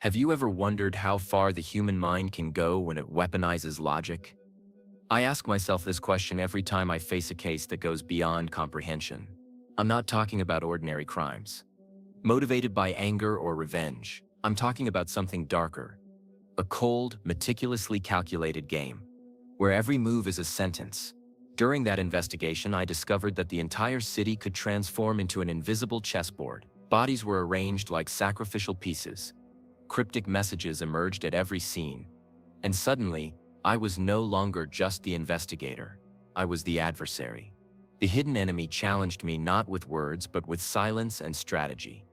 Have you ever wondered how far the human mind can go when it weaponizes logic? I ask myself this question every time I face a case that goes beyond comprehension. I'm not talking about ordinary crimes, motivated by anger or revenge. I'm talking about something darker, a cold, meticulously calculated game, where every move is a sentence. During that investigation, I discovered that the entire city could transform into an invisible chessboard. Bodies were arranged like sacrificial pieces. Cryptic messages emerged at every scene. And suddenly, I was no longer just the investigator. I was the adversary. The hidden enemy challenged me not with words but with silence and strategy,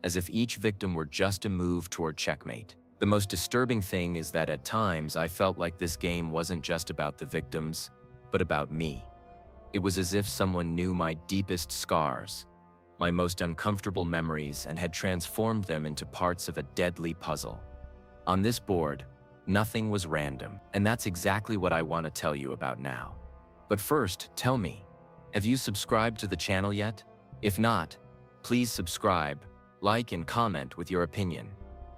as if each victim were just a move toward checkmate. The most disturbing thing is that at times I felt like this game wasn't just about the victims, but about me. It was as if someone knew my deepest scars, my most uncomfortable memories, and had transformed them into parts of a deadly puzzle. On this board, nothing was random, and that's exactly what I want to tell you about now. But first, tell me, have you subscribed to the channel yet? If not, please subscribe, like, and comment with your opinion.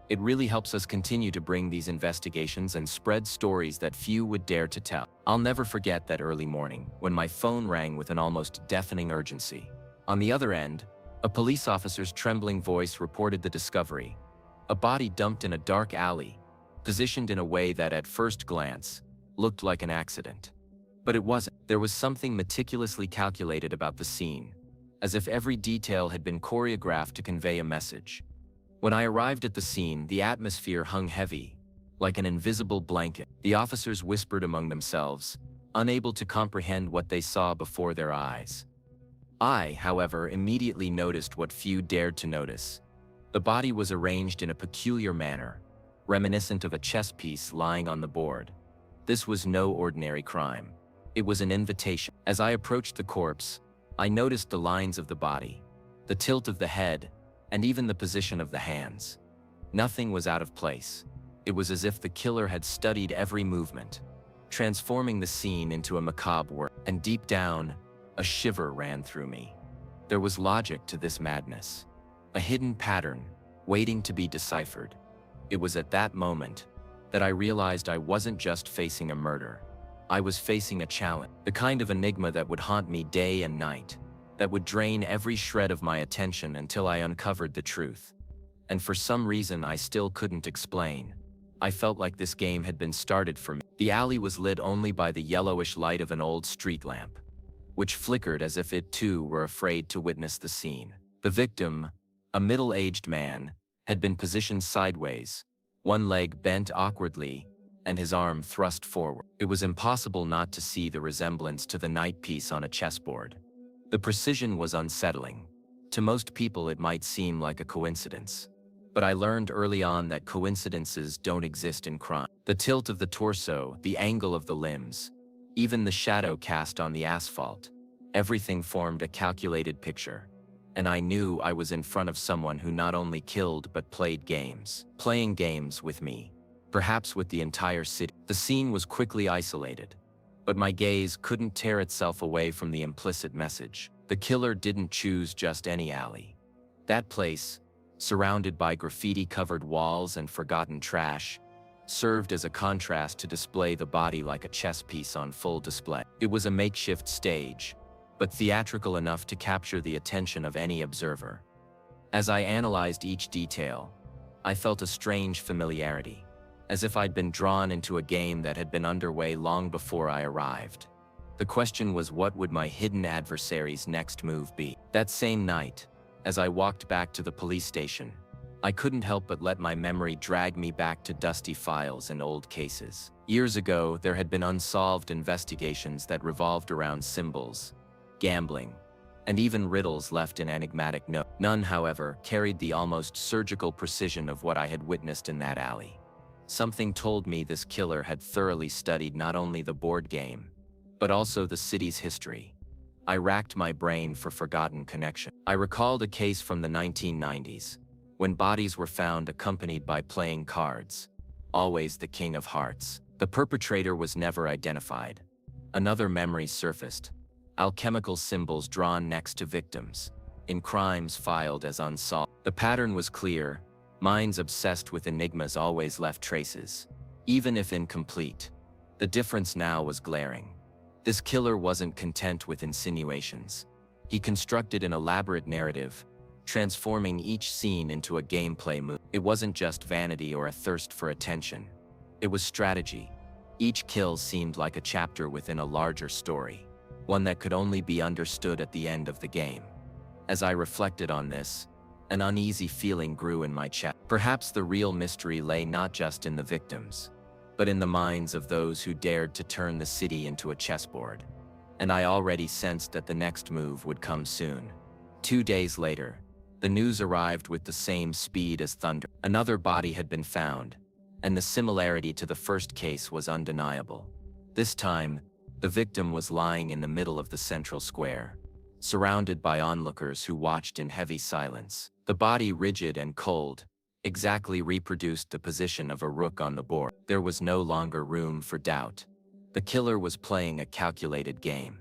It really helps us continue to bring these investigations and spread stories that few would dare to tell. I'll never forget that early morning when my phone rang with an almost deafening urgency. On the other end, a police officer's trembling voice reported the discovery: a body dumped in a dark alley, positioned in a way that at first glance looked like an accident. But it wasn't. There was something meticulously calculated about the scene, as if every detail had been choreographed to convey a message. When I arrived at the scene, the atmosphere hung heavy, like an invisible blanket. The officers whispered among themselves, unable to comprehend what they saw before their eyes. I, however, immediately noticed what few dared to notice. The body was arranged in a peculiar manner, reminiscent of a chess piece lying on the board. This was no ordinary crime. It was an invitation. As I approached the corpse, I noticed the lines of the body, the tilt of the head, and even the position of the hands. Nothing was out of place. It was as if the killer had studied every movement, transforming the scene into a macabre world. And deep down, a shiver ran through me. There was logic to this madness, a hidden pattern waiting to be deciphered. It was at that moment that I realized I wasn't just facing a murder. I was facing a challenge, the kind of enigma that would haunt me day and night, that would drain every shred of my attention until I uncovered the truth. And for some reason I still couldn't explain, I felt like this game had been started for me. The alley was lit only by the yellowish light of an old street lamp, which flickered as if it too were afraid to witness the scene. The victim, a middle-aged man, had been positioned sideways, one leg bent awkwardly, and his arm thrust forward. It was impossible not to see the resemblance to the knight piece on a chessboard. The precision was unsettling. To most people it might seem like a coincidence, but I learned early on that coincidences don't exist in crime. The tilt of the torso, the angle of the limbs, even the shadow cast on the asphalt, everything formed a calculated picture. And I knew I was in front of someone who not only killed but played games. Playing games with me, perhaps with the entire city. The scene was quickly isolated, but my gaze couldn't tear itself away from the implicit message. The killer didn't choose just any alley. That place, surrounded by graffiti-covered walls and forgotten trash, served as a contrast to display the body like a chess piece on full display. It was a makeshift stage, but theatrical enough to capture the attention of any observer. As I analyzed each detail, I felt a strange familiarity, as if I'd been drawn into a game that had been underway long before I arrived. The question was, what would my hidden adversary's next move be? That same night, as I walked back to the police station, I couldn't help but let my memory drag me back to dusty files and old cases. Years ago, there had been unsolved investigations that revolved around symbols, gambling, and even riddles left in enigmatic notes. None, however, carried the almost surgical precision of what I had witnessed in that alley. Something told me this killer had thoroughly studied not only the board game, but also the city's history. I racked my brain for forgotten connection. I recalled a case from the 1990s, when bodies were found accompanied by playing cards, always the king of hearts. The perpetrator was never identified. Another memory surfaced: alchemical symbols drawn next to victims, in crimes filed as unsolved. The pattern was clear: Minds obsessed with enigmas always left traces, even if incomplete. The difference now was glaring. This killer wasn't content with insinuations. He constructed an elaborate narrative, transforming each scene into a gameplay move. It wasn't just vanity or a thirst for attention. It was strategy. Each kill seemed like a chapter within a larger story, one that could only be understood at the end of the game. As I reflected on this, an uneasy feeling grew in my chest. Perhaps the real mystery lay not just in the victims, but in the minds of those who dared to turn the city into a chessboard. And I already sensed that the next move would come soon. 2 days later, the news arrived with the same speed as thunder. Another body had been found, and the similarity to the first case was undeniable. This time, the victim was lying in the middle of the central square, surrounded by onlookers who watched in heavy silence. The body, rigid and cold, exactly reproduced the position of a rook on the board. There was no longer room for doubt. The killer was playing a calculated game.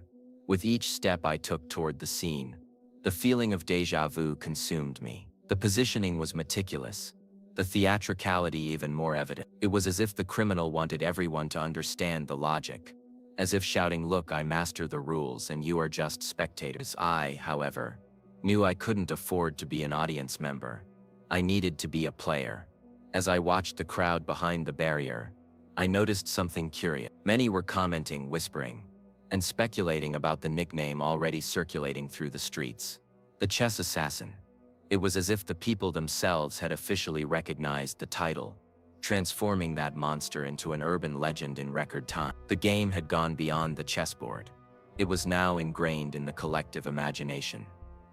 With each step I took toward the scene, the feeling of déjà vu consumed me. The positioning was meticulous, the theatricality even more evident. It was as if the criminal wanted everyone to understand the logic, as if shouting, "Look, I master the rules and you are just spectators." I, however, knew I couldn't afford to be an audience member. I needed to be a player. As I watched the crowd behind the barrier, I noticed something curious. Many were commenting, whispering, and speculating about the nickname already circulating through the streets. The chess assassin. It was as if the people themselves had officially recognized the title, transforming that monster into an urban legend in record time. The game had gone beyond the chessboard. It was now ingrained in the collective imagination.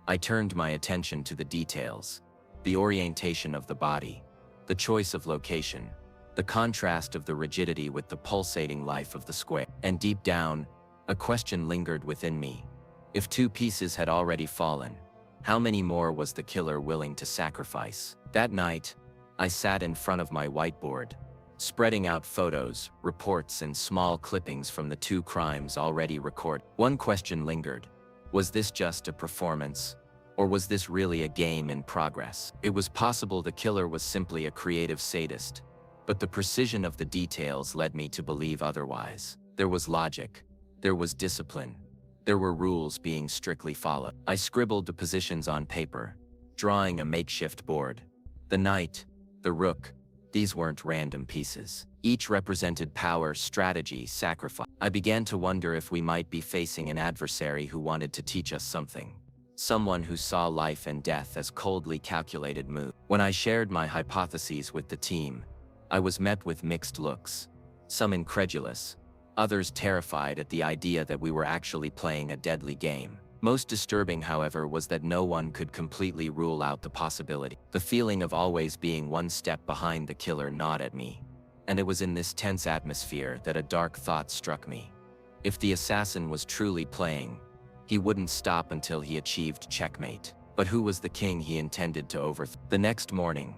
I turned my attention to the details, the orientation of the body, the choice of location, the contrast of the rigidity with the pulsating life of the square. And deep down, a question lingered within me. If 2 pieces had already fallen, how many more was the killer willing to sacrifice? That night, I sat in front of my whiteboard, spreading out photos, reports, and small clippings from the 2 crimes already recorded. One question lingered. Was this just a performance, or was this really a game in progress? It was possible the killer was simply a creative sadist, but the precision of the details led me to believe otherwise. There was logic, there was discipline, there were rules being strictly followed. I scribbled the positions on paper, drawing a makeshift board. The knight, the rook, these weren't random pieces. Each represented power, strategy, sacrifice. I began to wonder if we might be facing an adversary who wanted to teach us something. Someone who saw life and death as coldly calculated moves. When I shared my hypotheses with the team, I was met with mixed looks. Some incredulous, others terrified at the idea that we were actually playing a deadly game. Most disturbing, however, was that no one could completely rule out the possibility. The feeling of always being one step behind the killer gnawed at me. And it was in this tense atmosphere that a dark thought struck me. If the assassin was truly playing, he wouldn't stop until he achieved checkmate. But who was the king he intended to overthrow? The next morning,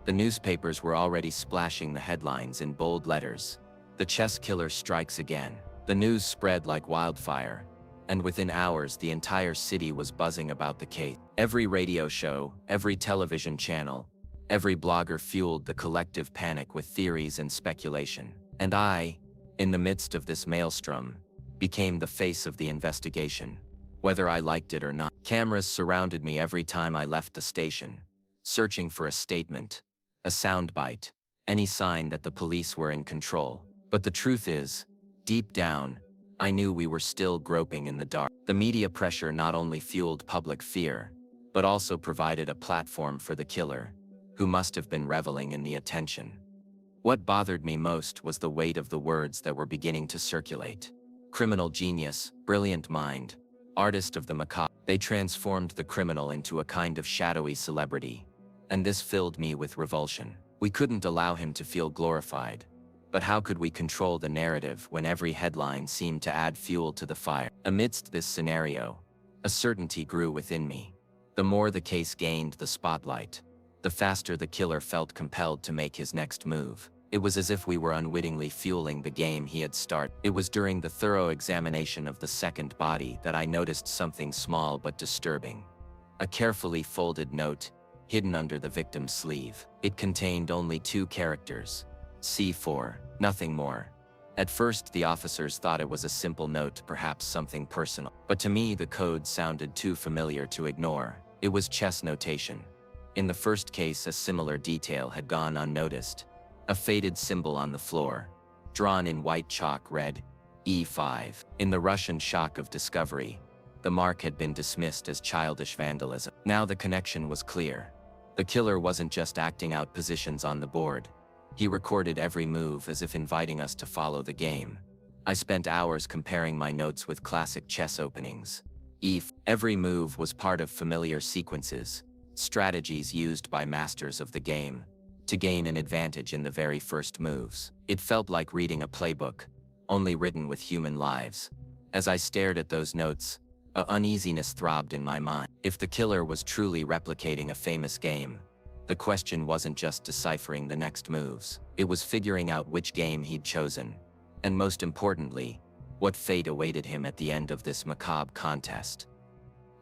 the newspapers were already splashing the headlines in bold letters. "The chess killer strikes again." The news spread like wildfire, and within hours the entire city was buzzing about the case. Every radio show, every television channel, every blogger fueled the collective panic with theories and speculation. And I, in the midst of this maelstrom, became the face of the investigation, whether I liked it or not. Cameras surrounded me every time I left the station, searching for a statement, a soundbite, any sign that the police were in control. But the truth is, deep down, I knew we were still groping in the dark. The media pressure not only fueled public fear, but also provided a platform for the killer, who must have been reveling in the attention. What bothered me most was the weight of the words that were beginning to circulate. Criminal genius, brilliant mind, artist of the macabre. They transformed the criminal into a kind of shadowy celebrity, and this filled me with revulsion. We couldn't allow him to feel glorified. But how could we control the narrative when every headline seemed to add fuel to the fire? Amidst this scenario, a certainty grew within me. The more the case gained the spotlight, the faster the killer felt compelled to make his next move. It was as if we were unwittingly fueling the game he had started. It was during the thorough examination of the second body that I noticed something small but disturbing. A carefully folded note, hidden under the victim's sleeve. It contained only 2 characters. C4, nothing more. At first, the officers thought it was a simple note, perhaps something personal. But to me, the code sounded too familiar to ignore. It was chess notation. In the first case, a similar detail had gone unnoticed. A faded symbol on the floor, drawn in white chalk, read E5. In the Russian shock of discovery, the mark had been dismissed as childish vandalism. Now the connection was clear. The killer wasn't just acting out positions on the board. He recorded every move as if inviting us to follow the game. I spent hours comparing my notes with classic chess openings. Every move was part of familiar sequences, strategies used by masters of the game to gain an advantage in the very first moves. It felt like reading a playbook, only written with human lives. As I stared at those notes, an uneasiness throbbed in my mind. If the killer was truly replicating a famous game, the question wasn't just deciphering the next moves. It was figuring out which game he'd chosen, and most importantly, what fate awaited him at the end of this macabre contest.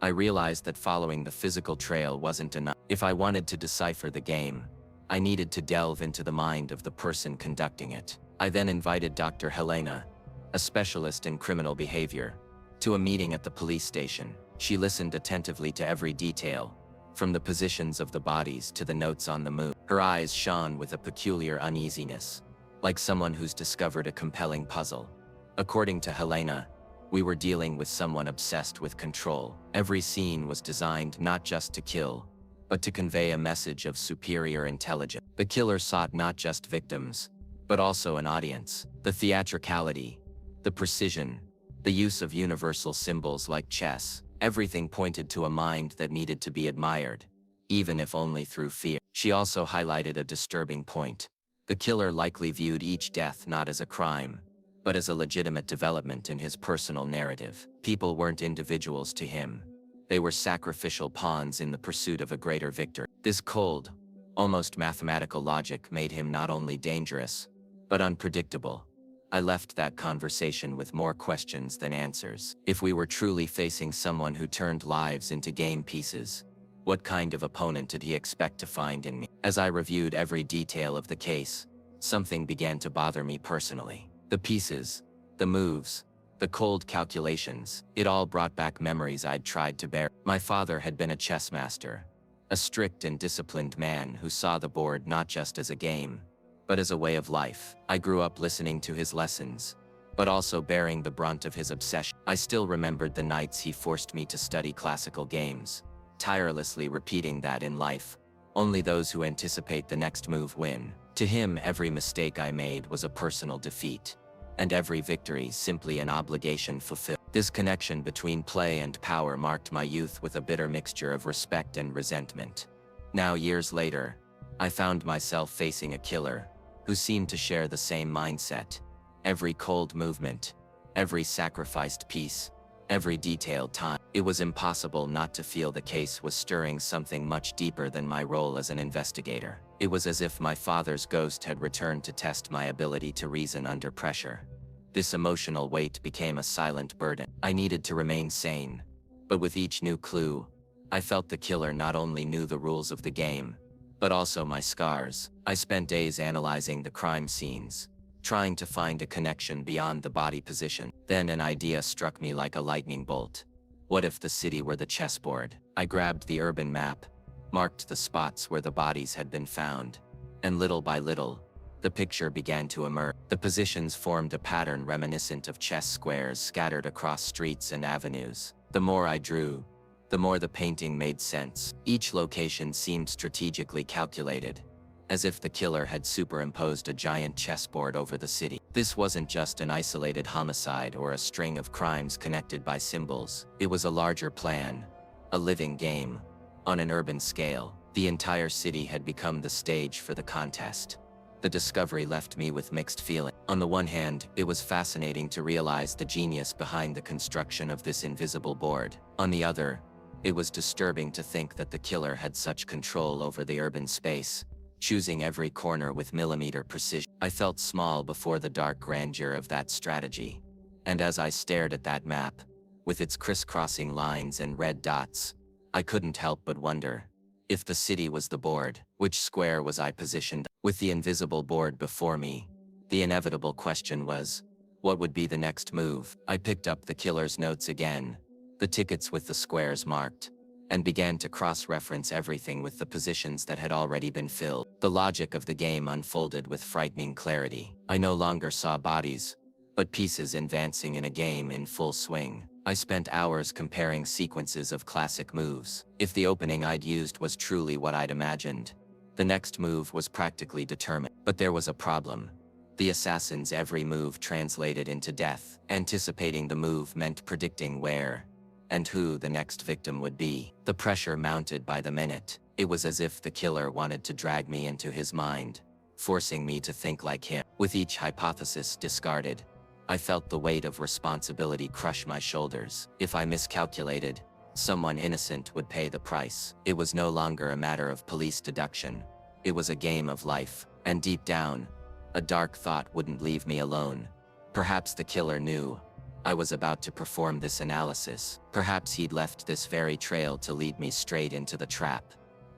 I realized that following the physical trail wasn't enough. If I wanted to decipher the game, I needed to delve into the mind of the person conducting it. I then invited Dr. Helena, a specialist in criminal behavior, to a meeting at the police station. She listened attentively to every detail, from the positions of the bodies to the notes on the move. Her eyes shone with a peculiar uneasiness, like someone who's discovered a compelling puzzle. According to Helena, we were dealing with someone obsessed with control. Every scene was designed not just to kill, but to convey a message of superior intelligence. The killer sought not just victims, but also an audience. The theatricality, the precision, the use of universal symbols like chess, everything pointed to a mind that needed to be admired, even if only through fear. She also highlighted a disturbing point. The killer likely viewed each death not as a crime, but as a legitimate development in his personal narrative. People weren't individuals to him. They were sacrificial pawns in the pursuit of a greater victory. This cold, almost mathematical logic made him not only dangerous, but unpredictable. I left that conversation with more questions than answers. If we were truly facing someone who turned lives into game pieces, what kind of opponent did he expect to find in me? As I reviewed every detail of the case, something began to bother me personally. The pieces, the moves, the cold calculations, it all brought back memories I'd tried to bear. My father had been a chess master, a strict and disciplined man who saw the board not just as a game, but as a way of life. I grew up listening to his lessons, but also bearing the brunt of his obsession. I still remembered the nights he forced me to study classical games, tirelessly repeating that in life, only those who anticipate the next move win. To him, every mistake I made was a personal defeat, and every victory simply an obligation fulfilled. This connection between play and power marked my youth with a bitter mixture of respect and resentment. Now, years later, I found myself facing a killer who seemed to share the same mindset. Every cold movement, every sacrificed piece, every detailed time. It was impossible not to feel the case was stirring something much deeper than my role as an investigator. It was as if my father's ghost had returned to test my ability to reason under pressure. This emotional weight became a silent burden. I needed to remain sane, but with each new clue, I felt the killer not only knew the rules of the game, but also my scars. I spent days analyzing the crime scenes, trying to find a connection beyond the body position. Then an idea struck me like a lightning bolt. What if the city were the chessboard? I grabbed the urban map, marked the spots where the bodies had been found, and little by little, the picture began to emerge. The positions formed a pattern reminiscent of chess squares scattered across streets and avenues. The more I drew, the more the painting made sense. Each location seemed strategically calculated, as if the killer had superimposed a giant chessboard over the city. This wasn't just an isolated homicide or a string of crimes connected by symbols. It was a larger plan, a living game, on an urban scale. The entire city had become the stage for the contest. The discovery left me with mixed feelings. On the one hand, it was fascinating to realize the genius behind the construction of this invisible board. On the other, it was disturbing to think that the killer had such control over the urban space, choosing every corner with millimeter precision. I felt small before the dark grandeur of that strategy, and as I stared at that map, with its crisscrossing lines and red dots, I couldn't help but wonder, If the city was the board, which square was I positioned? With the invisible board before me, the inevitable question was, what would be the next move? I picked up the killer's notes again, the tickets with the squares marked, and began to cross-reference everything with the positions that had already been filled. The logic of the game unfolded with frightening clarity. I no longer saw bodies, but pieces advancing in a game in full swing. I spent hours comparing sequences of classic moves. If the opening I'd used was truly what I'd imagined, the next move was practically determined. But there was a problem. The assassin's every move translated into death. Anticipating the move meant predicting where and who the next victim would be. The pressure mounted by the minute. It was as if the killer wanted to drag me into his mind, forcing me to think like him. With each hypothesis discarded, I felt the weight of responsibility crush my shoulders. If I miscalculated, someone innocent would pay the price. It was no longer a matter of police deduction. It was a game of life. And deep down, a dark thought wouldn't leave me alone. Perhaps the killer knew I was about to perform this analysis. Perhaps he'd left this very trail to lead me straight into the trap.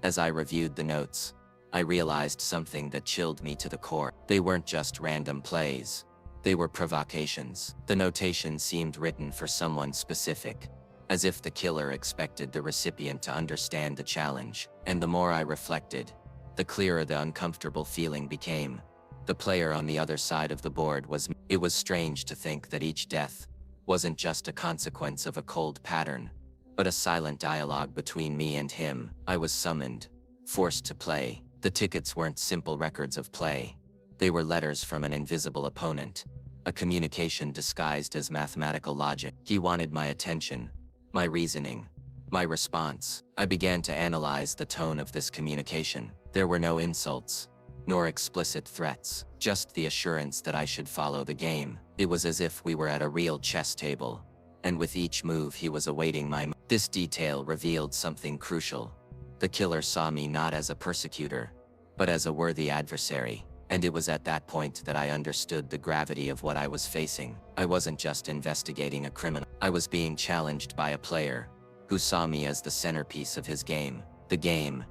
As I reviewed the notes, I realized something that chilled me to the core. They weren't just random plays. They were provocations. The notation seemed written for someone specific, as if the killer expected the recipient to understand the challenge. And the more I reflected, the clearer the uncomfortable feeling became. The player on the other side of the board was me. It was strange to think that each death wasn't just a consequence of a cold pattern, but a silent dialogue between me and him. I was summoned, forced to play. The tickets weren't simple records of play. They were letters from an invisible opponent, a communication disguised as mathematical logic. He wanted my attention, my reasoning, my response. I began to analyze the tone of this communication. There were no insults, nor explicit threats, just the assurance that I should follow the game. It was as if we were at a real chess table, and with each move he was awaiting my move. This detail revealed something crucial. The killer saw me not as a persecutor, but as a worthy adversary. And it was at that point that I understood the gravity of what I was facing. I wasn't just investigating a criminal. I was being challenged by a player who saw me as the centerpiece of his game. The game,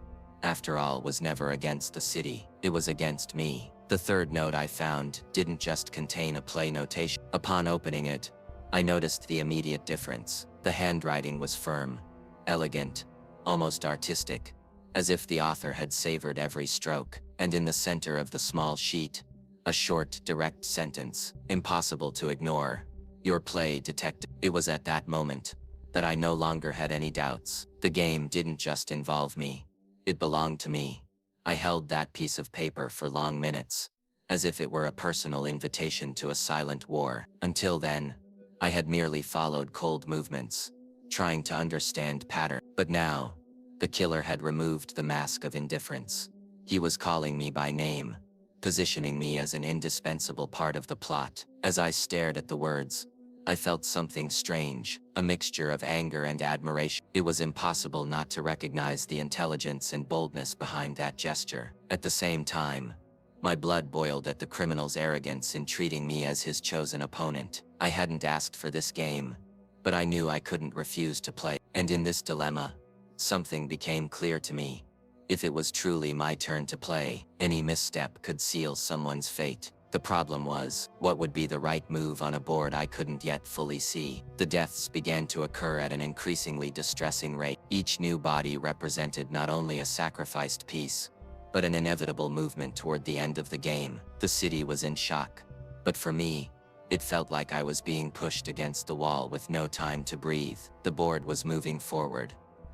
after all, was never against the city. It was against me. The third note I found didn't just contain a play notation. Upon opening it, I noticed the immediate difference. The handwriting was firm, elegant, almost artistic, as if the author had savored every stroke. And in the center of the small sheet, a short, direct sentence, impossible to ignore. Your play detective. It was at that moment that I no longer had any doubts. The game didn't just involve me. It belonged to me. I held that piece of paper for long minutes, as if it were a personal invitation to a silent war. Until then, I had merely followed cold movements, trying to understand pattern. But now, the killer had removed the mask of indifference. He was calling me by name, positioning me as an indispensable part of the plot. As I stared at the words, I felt something strange, a mixture of anger and admiration. It was impossible not to recognize the intelligence and boldness behind that gesture. At the same time, my blood boiled at the criminal's arrogance in treating me as his chosen opponent. I hadn't asked for this game, but I knew I couldn't refuse to play. And in this dilemma, something became clear to me. If it was truly my turn to play, any misstep could seal someone's fate. The problem was, what would be the right move on a board I couldn't yet fully see? The deaths began to occur at an increasingly distressing rate. Each new body represented not only a sacrificed piece, but an inevitable movement toward the end of the game. The city was in shock. But for me, it felt like I was being pushed against the wall with no time to breathe. The board was moving forward,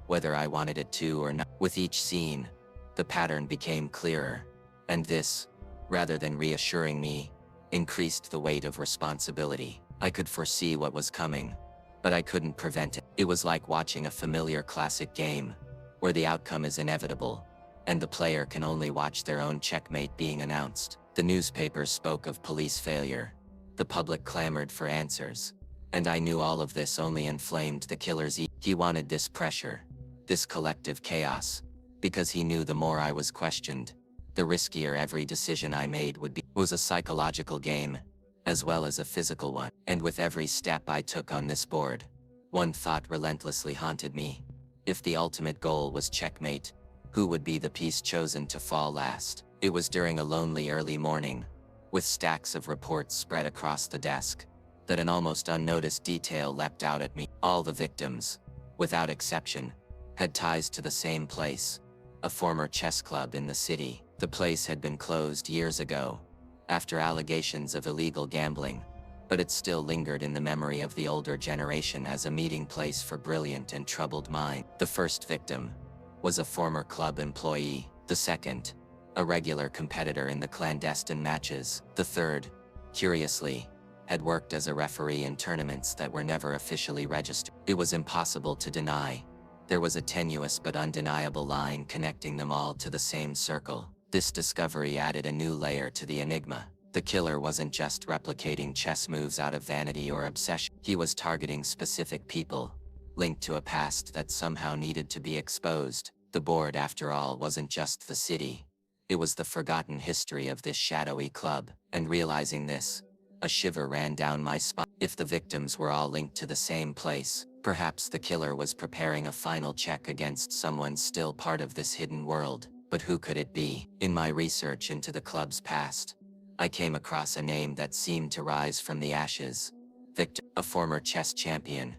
whether I wanted it to or not. With each scene, the pattern became clearer, and this, rather than reassuring me, increased the weight of responsibility. I could foresee what was coming, but I couldn't prevent it. It was like watching a familiar classic game, where the outcome is inevitable, and the player can only watch their own checkmate being announced. The newspapers spoke of police failure. The public clamored for answers, and I knew all of this only inflamed the killer's ego. He wanted this pressure, this collective chaos, because he knew the more I was questioned, the riskier every decision I made would be. It was a psychological game, as well as a physical one. And with every step I took on this board, one thought relentlessly haunted me. If the ultimate goal was checkmate, Who would be the piece chosen to fall last? It was during a lonely early morning, with stacks of reports spread across the desk, that an almost unnoticed detail leapt out at me. All the victims, without exception, had ties to the same place, a former chess club in the city. The place had been closed years ago, after allegations of illegal gambling, but it still lingered in the memory of the older generation as a meeting place for brilliant and troubled minds. The first victim was a former club employee. The second, a regular competitor in the clandestine matches. The third, curiously, had worked as a referee in tournaments that were never officially registered. It was impossible to deny. There was a tenuous but undeniable line connecting them all to the same circle. This discovery added a new layer to the enigma. The killer wasn't just replicating chess moves out of vanity or obsession. He was targeting specific people, linked to a past that somehow needed to be exposed. The board, after all, wasn't just the city. It was the forgotten history of this shadowy club. And realizing this, a shiver ran down my spine. If the victims were all linked to the same place, perhaps the killer was preparing a final check against someone still part of this hidden world. But who could it be? In my research into the club's past, I came across a name that seemed to rise from the ashes. Victor, a former chess champion,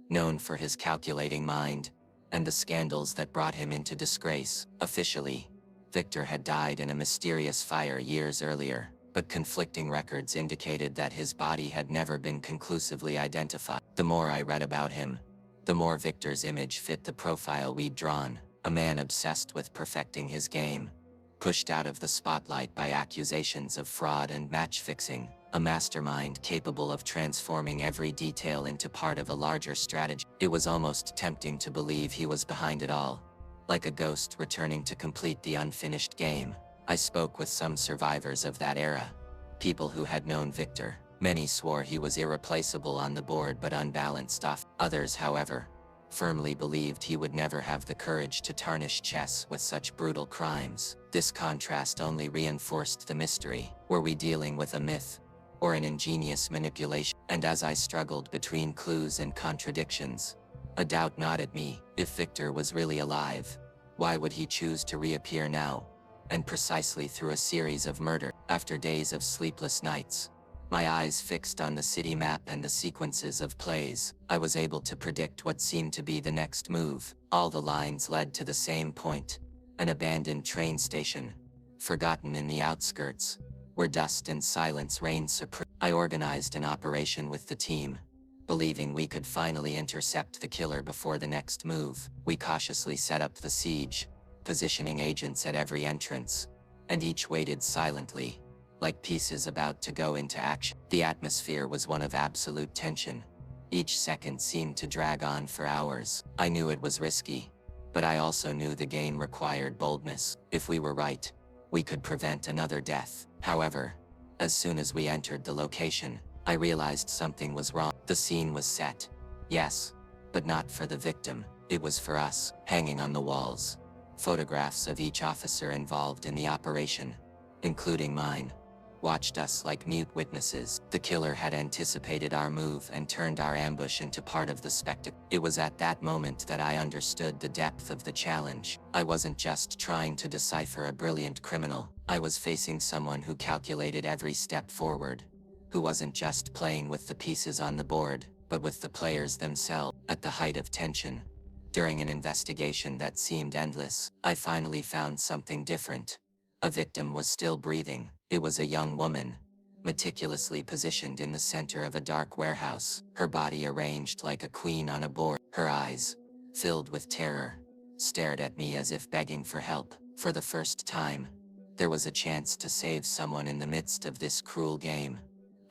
known for his calculating mind, and the scandals that brought him into disgrace. Officially, Victor had died in a mysterious fire years earlier, but conflicting records indicated that his body had never been conclusively identified. The more I read about him, the more Victor's image fit the profile we'd drawn. A man obsessed with perfecting his game, pushed out of the spotlight by accusations of fraud and match-fixing, a mastermind capable of transforming every detail into part of a larger strategy. It was almost tempting to believe he was behind it all, like a ghost returning to complete the unfinished game. I spoke with some survivors of that era, people who had known Victor. Many swore he was irreplaceable on the board but unbalanced off. Others, however, firmly believed he would never have the courage to tarnish chess with such brutal crimes. This contrast only reinforced the mystery. Were we dealing with a myth, or an ingenious manipulation? And as I struggled between clues and contradictions, a doubt gnawed at me. If Victor was really alive, why would he choose to reappear now, and precisely through a series of murders? After days of sleepless nights, my eyes fixed on the city map and the sequences of plays, I was able to predict what seemed to be the next move. All the lines led to the same point, an abandoned train station, forgotten in the outskirts, where dust and silence reigned supreme. I organized an operation with the team, believing we could finally intercept the killer before the next move. We cautiously set up the siege, positioning agents at every entrance, and each waited silently, like pieces about to go into action. The atmosphere was one of absolute tension. Each second seemed to drag on for hours. I knew it was risky, but I also knew the game required boldness. If we were right, we could prevent another death. However, as soon as we entered the location, I realized something was wrong. The scene was set, yes, but not for the victim. It was for us. Hanging on the walls, photographs of each officer involved in the operation, including mine, watched us like mute witnesses. The killer had anticipated our move and turned our ambush into part of the spectacle. It was at that moment that I understood the depth of the challenge. I wasn't just trying to decipher a brilliant criminal. I was facing someone who calculated every step forward, who wasn't just playing with the pieces on the board, but with the players themselves. At the height of tension, during an investigation that seemed endless, I finally found something different. A victim was still breathing. It was a young woman, meticulously positioned in the center of a dark warehouse, her body arranged like a queen on a board. Her eyes, filled with terror, stared at me as if begging for help. For the first time, there was a chance to save someone in the midst of this cruel game.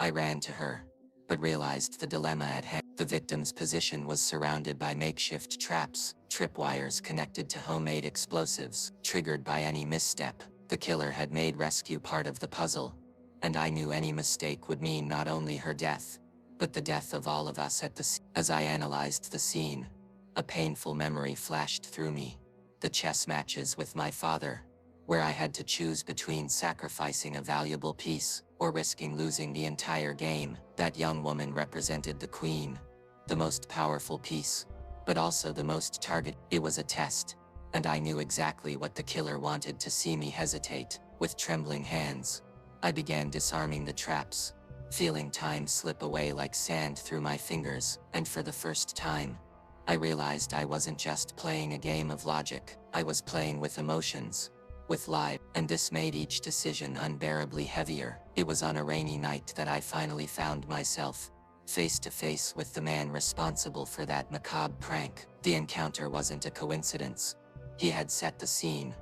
I ran to her, but realized the dilemma at hand. The victim's position was surrounded by makeshift traps, tripwires connected to homemade explosives, triggered by any misstep. The killer had made rescue part of the puzzle, and I knew any mistake would mean not only her death, but the death of all of us at the scene. As I analyzed the scene, a painful memory flashed through me. The chess matches with my father, where I had to choose between sacrificing a valuable piece or risking losing the entire game. That young woman represented the queen, the most powerful piece, but also the most targeted. It was a test, And I knew exactly what the killer wanted: to see me hesitate. With trembling hands, I began disarming the traps, feeling time slip away like sand through my fingers, and for the first time, I realized I wasn't just playing a game of logic, I was playing with emotions, with life, and this made each decision unbearably heavier. It was on a rainy night that I finally found myself face to face with the man responsible for that macabre prank. The encounter wasn't a coincidence. He had set the scene,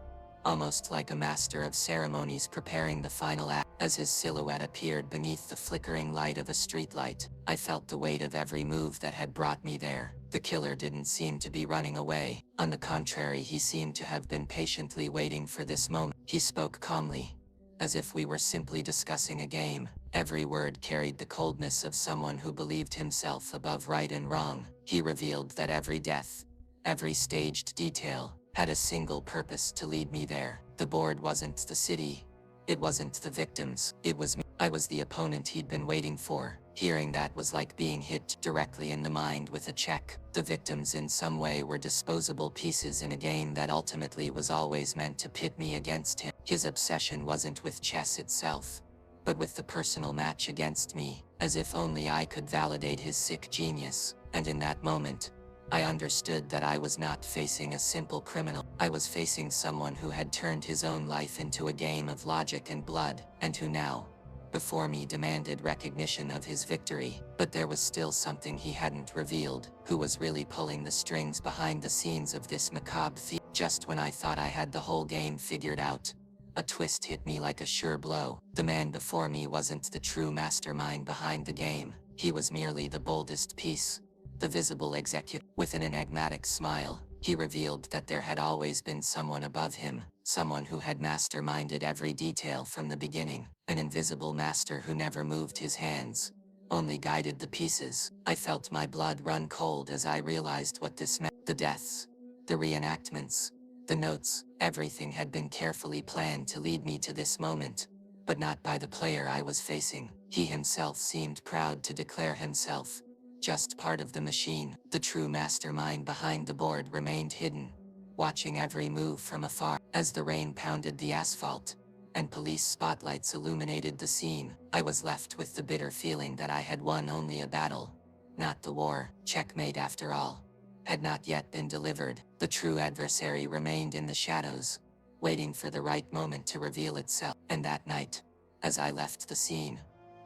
almost like a master of ceremonies preparing the final act. As his silhouette appeared beneath the flickering light of a streetlight, I felt the weight of every move that had brought me there. The killer didn't seem to be running away. On the contrary, he seemed to have been patiently waiting for this moment. He spoke calmly, as if we were simply discussing a game. Every word carried the coldness of someone who believed himself above right and wrong. He revealed that every death, every staged detail, had a single purpose: to lead me there. The board wasn't the city, it wasn't the victims, it was me. I was the opponent he'd been waiting for. Hearing that was like being hit directly in the mind with a check. The victims in some way were disposable pieces in a game that ultimately was always meant to pit me against him. His obsession wasn't with chess itself, but with the personal match against me, as if only I could validate his sick genius. And in that moment, I understood that I was not facing a simple criminal. I was facing someone who had turned his own life into a game of logic and blood, and who now, before me, demanded recognition of his victory. But there was still something he hadn't revealed: who was really pulling the strings behind the scenes of this macabre theme. Just when I thought I had the whole game figured out, a twist hit me like a sure blow. The man before me wasn't the true mastermind behind the game. He was merely the boldest piece, the visible executive. With an enigmatic smile, he revealed that there had always been someone above him, someone who had masterminded every detail from the beginning, an invisible master who never moved his hands, only guided the pieces. I felt my blood run cold as I realized what this meant. The deaths, the reenactments, the notes, everything had been carefully planned to lead me to this moment, but not by the player I was facing. He himself seemed proud to declare himself just part of the machine. The true mastermind behind the board remained hidden, watching every move from afar. As the rain pounded the asphalt, and police spotlights illuminated the scene, I was left with the bitter feeling that I had won only a battle, not the war. Checkmate, after all, had not yet been delivered. The true adversary remained in the shadows, waiting for the right moment to reveal itself. And that night, as I left the scene,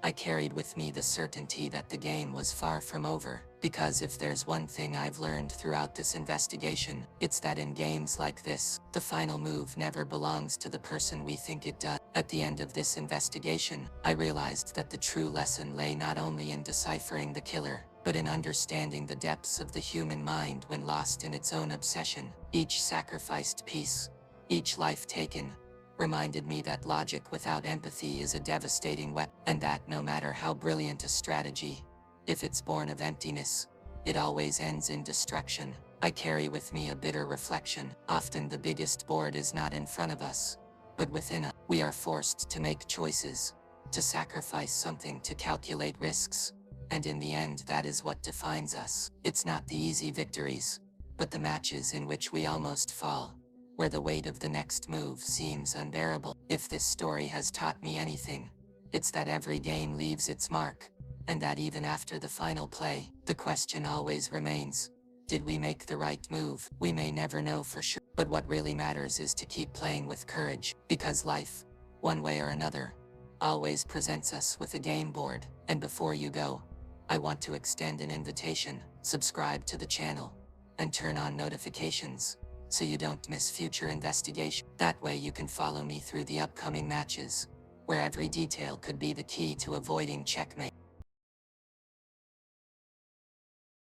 I carried with me the certainty that the game was far from over. Because if there's one thing I've learned throughout this investigation, it's that in games like this, the final move never belongs to the person we think it does. At the end of this investigation, I realized that the true lesson lay not only in deciphering the killer, but in understanding the depths of the human mind when lost in its own obsession. Each sacrificed piece, each life taken, reminded me that logic without empathy is a devastating weapon, and that no matter how brilliant a strategy, if it's born of emptiness, it always ends in destruction. I carry with me a bitter reflection. Often the biggest board is not in front of us, but within us. We are forced to make choices, to sacrifice something, to calculate risks, and in the end that is what defines us. It's not the easy victories, but the matches in which we almost fall, where the weight of the next move seems unbearable. If this story has taught me anything, it's that every game leaves its mark, and that even after the final play, the question always remains: did we make the right move? We may never know for sure, but what really matters is to keep playing with courage, because life, one way or another, always presents us with a game board. And before you go, I want to extend an invitation: subscribe to the channel, and turn on notifications, so you don't miss future investigation. That way you can follow me through the upcoming matches, where every detail could be the key to avoiding checkmate.